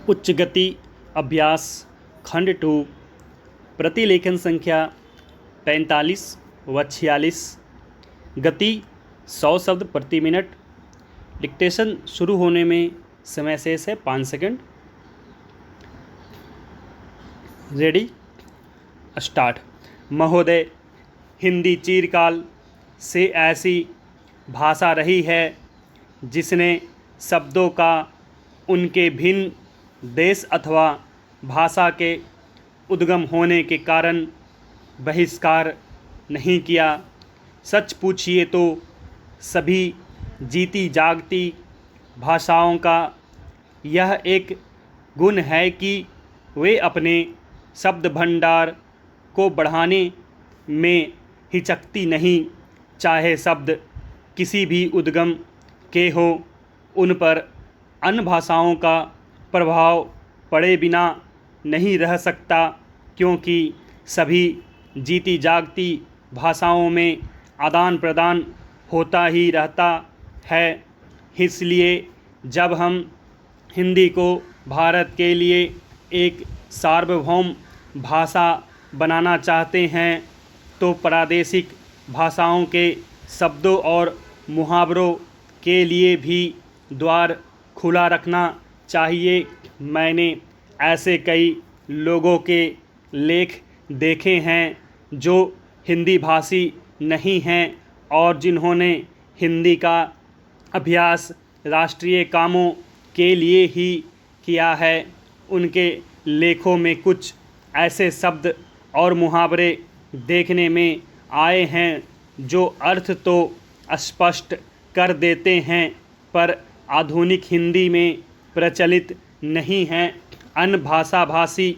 उच्च गति अभ्यास खंड 2 प्रतिलेखन संख्या 45 व 46। गति 100 शब्द प्रति मिनट। डिक्टेशन शुरू होने में समय शेष है 5 सेकंड। Ready start. महोदय, हिंदी चिरकाल से ऐसी भाषा रही है जिसने शब्दों का उनके भिन्न देश अथवा भाषा के उद्गम होने के कारण बहिष्कार नहीं किया। सच पूछिए तो सभी जीती जागती भाषाओं का यह एक गुण है कि वे अपने शब्द भंडार को बढ़ाने में हिचकती नहीं। चाहे शब्द किसी भी उद्गम के हों, उन पर अन्य भाषाओं का प्रभाव पड़े बिना नहीं रह सकता, क्योंकि सभी जीती जागती भाषाओं में आदान प्रदान होता ही रहता है। इसलिए जब हम हिंदी को भारत के लिए एक सार्वभौम भाषा बनाना चाहते हैं तो प्रादेशिक भाषाओं के शब्दों और मुहावरों के लिए भी द्वार खुला रखना चाहिए। मैंने ऐसे कई लोगों के लेख देखे हैं जो हिंदी भाषी नहीं हैं और जिन्होंने हिंदी का अभ्यास राष्ट्रीय कामों के लिए ही किया है। उनके लेखों में कुछ ऐसे शब्द और मुहावरे देखने में आए हैं जो अर्थ तो स्पष्ट कर देते हैं पर आधुनिक हिंदी में प्रचलित नहीं हैं। अन्य भाषा भाषी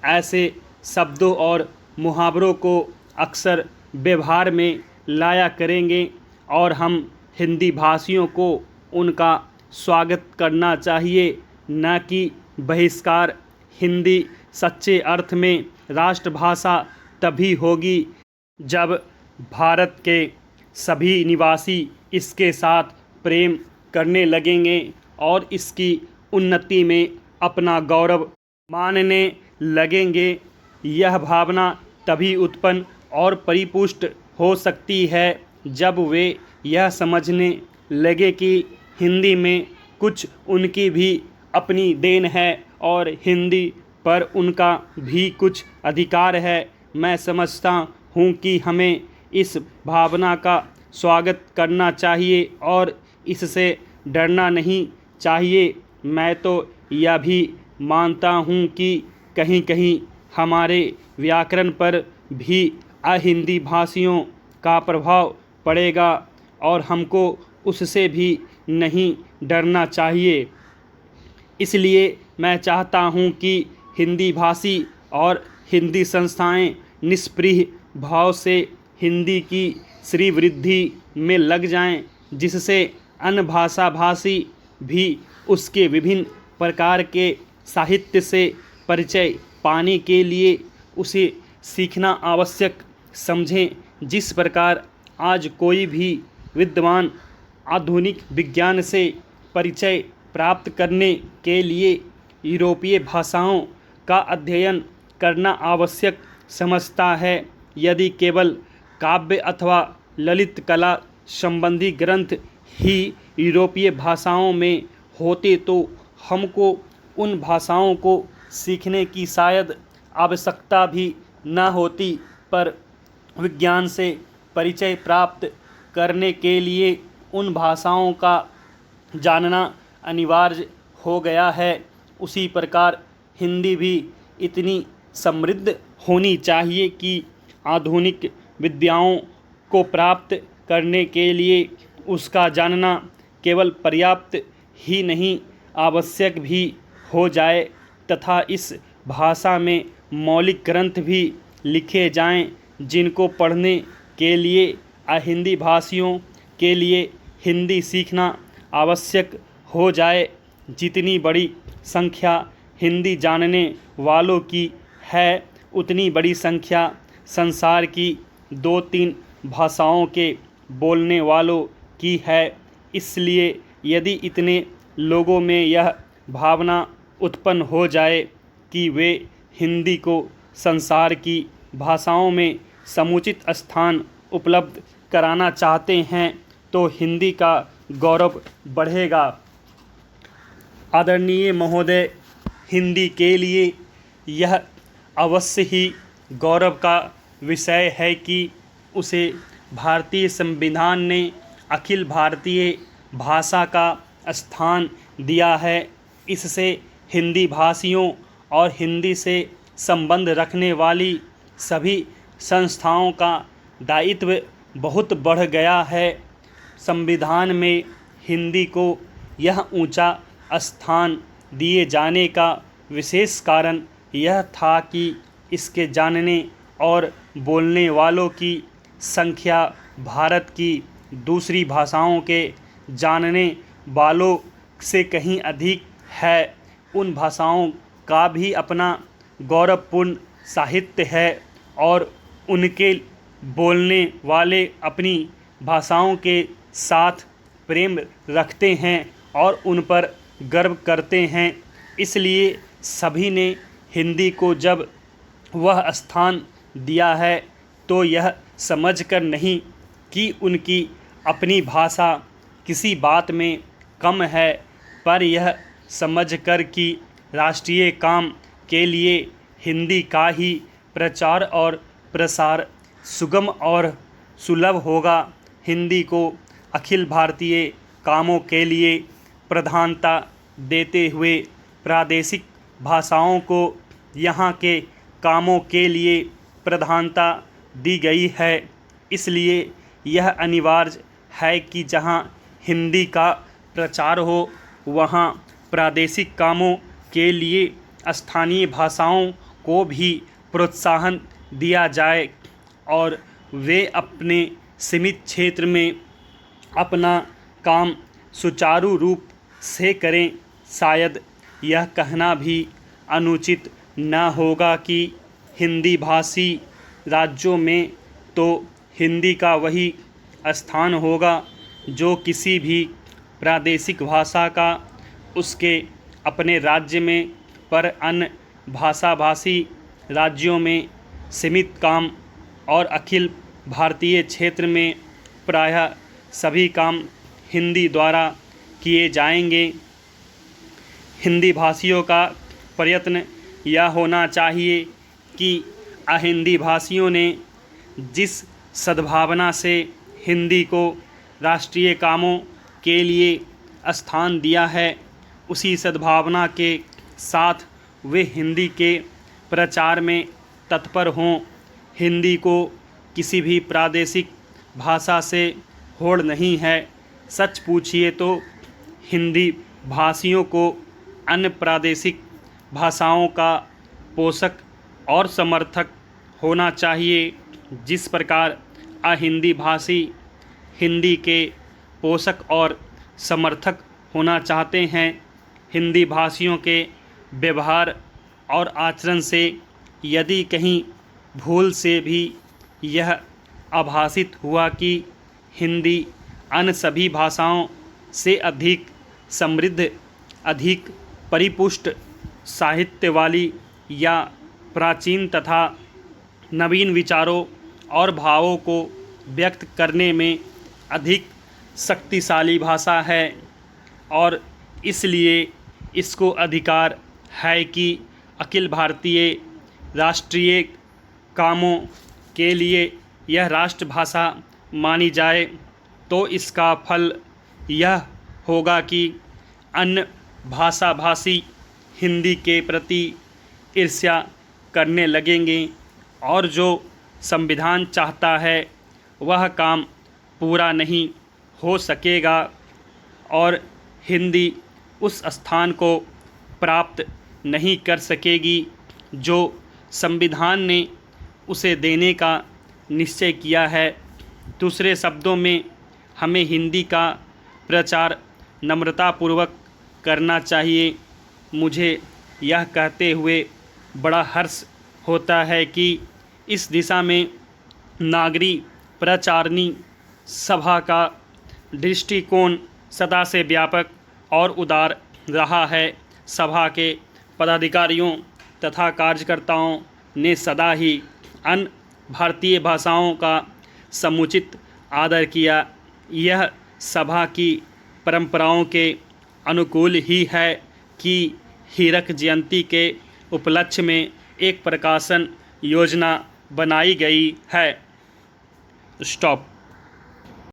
ऐसे शब्दों और मुहावरों को अक्सर व्यवहार में लाया करेंगे और हम हिंदी भाषियों को उनका स्वागत करना चाहिए, न कि बहिष्कार। हिंदी सच्चे अर्थ में राष्ट्रभाषा तभी होगी जब भारत के सभी निवासी इसके साथ प्रेम करने लगेंगे और इसकी उन्नति में अपना गौरव मानने लगेंगे। यह भावना तभी उत्पन्न और परिपुष्ट हो सकती है जब वे यह समझने लगे कि हिंदी में कुछ उनकी भी अपनी देन है और हिंदी पर उनका भी कुछ अधिकार है। मैं समझता हूँ कि हमें इस भावना का स्वागत करना चाहिए और इससे डरना नहीं चाहिए। मैं तो यह भी मानता हूँ कि कहीं कहीं हमारे व्याकरण पर भी अहिंदी भाषियों का प्रभाव पड़ेगा और हमको उससे भी नहीं डरना चाहिए। इसलिए मैं चाहता हूँ कि हिंदी भाषी और हिंदी संस्थाएं निष्पृह भाव से हिंदी की श्रीवृद्धि में लग जाएं, जिससे अन्य भाषा भाषी भी उसके विभिन्न प्रकार के साहित्य से परिचय पाने के लिए उसे सीखना आवश्यक समझें। जिस प्रकार आज कोई भी विद्वान आधुनिक विज्ञान से परिचय प्राप्त करने के लिए यूरोपीय भाषाओं का अध्ययन करना आवश्यक समझता है, यदि केवल काव्य अथवा ललित कला संबंधी ग्रंथ ही यूरोपीय भाषाओं में होते तो हमको उन भाषाओं को सीखने की शायद आवश्यकता भी न होती। पर विज्ञान से परिचय प्राप्त करने के लिए उन भाषाओं का जानना अनिवार्य हो गया है। उसी प्रकार हिंदी भी इतनी समृद्ध होनी चाहिए कि आधुनिक विद्याओं को प्राप्त करने के लिए उसका जानना केवल पर्याप्त ही नहीं आवश्यक भी हो जाए तथा इस भाषा में मौलिक ग्रंथ भी लिखे जाएं, जिनको पढ़ने के लिए अहिंदी भाषियों के लिए हिंदी सीखना आवश्यक हो जाए। जितनी बड़ी संख्या हिंदी जानने वालों की है, उतनी बड़ी संख्या संसार की 2-3 भाषाओं के बोलने वालों की है। इसलिए यदि इतने लोगों में यह भावना उत्पन्न हो जाए कि वे हिंदी को संसार की भाषाओं में समुचित स्थान उपलब्ध कराना चाहते हैं तो हिंदी का गौरव बढ़ेगा। आदरणीय महोदय, हिंदी के लिए यह अवश्य ही गौरव का विषय है कि उसे भारतीय संविधान ने अखिल भारतीय भाषा का स्थान दिया है। इससे हिंदी भाषियों और हिंदी से संबंध रखने वाली सभी संस्थाओं का दायित्व बहुत बढ़ गया है। संविधान में हिंदी को यह ऊंचा स्थान दिए जाने का विशेष कारण यह था कि इसके जानने और बोलने वालों की संख्या भारत की दूसरी भाषाओं के जानने वालों से कहीं अधिक है। उन भाषाओं का भी अपना गौरवपूर्ण साहित्य है और उनके बोलने वाले अपनी भाषाओं के साथ प्रेम रखते हैं और उन पर गर्व करते हैं। इसलिए सभी ने हिंदी को जब वह स्थान दिया है तो यह समझकर नहीं कि उनकी अपनी भाषा किसी बात में कम है, पर यह समझकर कि राष्ट्रीय काम के लिए हिंदी का ही प्रचार और प्रसार सुगम और सुलभ होगा। हिंदी को अखिल भारतीय कामों के लिए प्रधानता देते हुए प्रादेशिक भाषाओं को यहाँ के कामों के लिए प्रधानता दी गई है। इसलिए यह अनिवार्य है कि जहाँ हिंदी का प्रचार हो वहाँ प्रादेशिक कामों के लिए स्थानीय भाषाओं को भी प्रोत्साहन दिया जाए और वे अपने सीमित क्षेत्र में अपना काम सुचारू रूप से करें। शायद यह कहना भी अनुचित न होगा कि हिंदी भाषी राज्यों में तो हिंदी का वही स्थान होगा जो किसी भी प्रादेशिक भाषा का उसके अपने राज्य में, पर अन्य भाषाभाषी राज्यों में सीमित काम और अखिल भारतीय क्षेत्र में प्रायः सभी काम हिंदी द्वारा किए जाएंगे। हिंदी भाषियों का प्रयत्न यह होना चाहिए कि अहिंदी भाषियों ने जिस सद्भावना से हिंदी को राष्ट्रीय कामों के लिए स्थान दिया है, उसी सद्भावना के साथ वे हिंदी के प्रचार में तत्पर हों। हिंदी को किसी भी प्रादेशिक भाषा से होड़ नहीं है। सच पूछिए तो हिंदी भाषियों को अन्य प्रादेशिक भाषाओं का पोषक और समर्थक होना चाहिए। जिस प्रकार अहिंदी भाषी हिंदी के पोषक और समर्थक होना चाहते हैं, हिंदी भाषियों के व्यवहार और आचरण से यदि कहीं भूल से भी यह आभासित हुआ कि हिंदी अन्य सभी भाषाओं से अधिक समृद्ध, अधिक परिपुष्ट साहित्य वाली या प्राचीन तथा नवीन विचारों और भावों को व्यक्त करने में अधिक शक्तिशाली भाषा है और इसलिए इसको अधिकार है कि अखिल भारतीय राष्ट्रीय कामों के लिए यह राष्ट्रभाषा मानी जाए, तो इसका फल यह होगा कि अन्य भाषाभाषी हिंदी के प्रति ईर्ष्या करने लगेंगे और जो संविधान चाहता है वह काम पूरा नहीं हो सकेगा और हिंदी उस स्थान को प्राप्त नहीं कर सकेगी जो संविधान ने उसे देने का निश्चय किया है। दूसरे शब्दों में हमें हिंदी का प्रचार नम्रतापूर्वक करना चाहिए। मुझे यह कहते हुए बड़ा हर्ष होता है कि इस दिशा में नागरी प्रचारणी सभा का दृष्टिकोण सदा से व्यापक और उदार रहा है। सभा के पदाधिकारियों तथा कार्यकर्ताओं ने सदा ही अन्य भारतीय भाषाओं का समुचित आदर किया। यह सभा की परंपराओं के अनुकूल ही है कि हीरक जयंती के उपलक्ष्य में एक प्रकाशन योजना बनाई गई है। स्टॉप।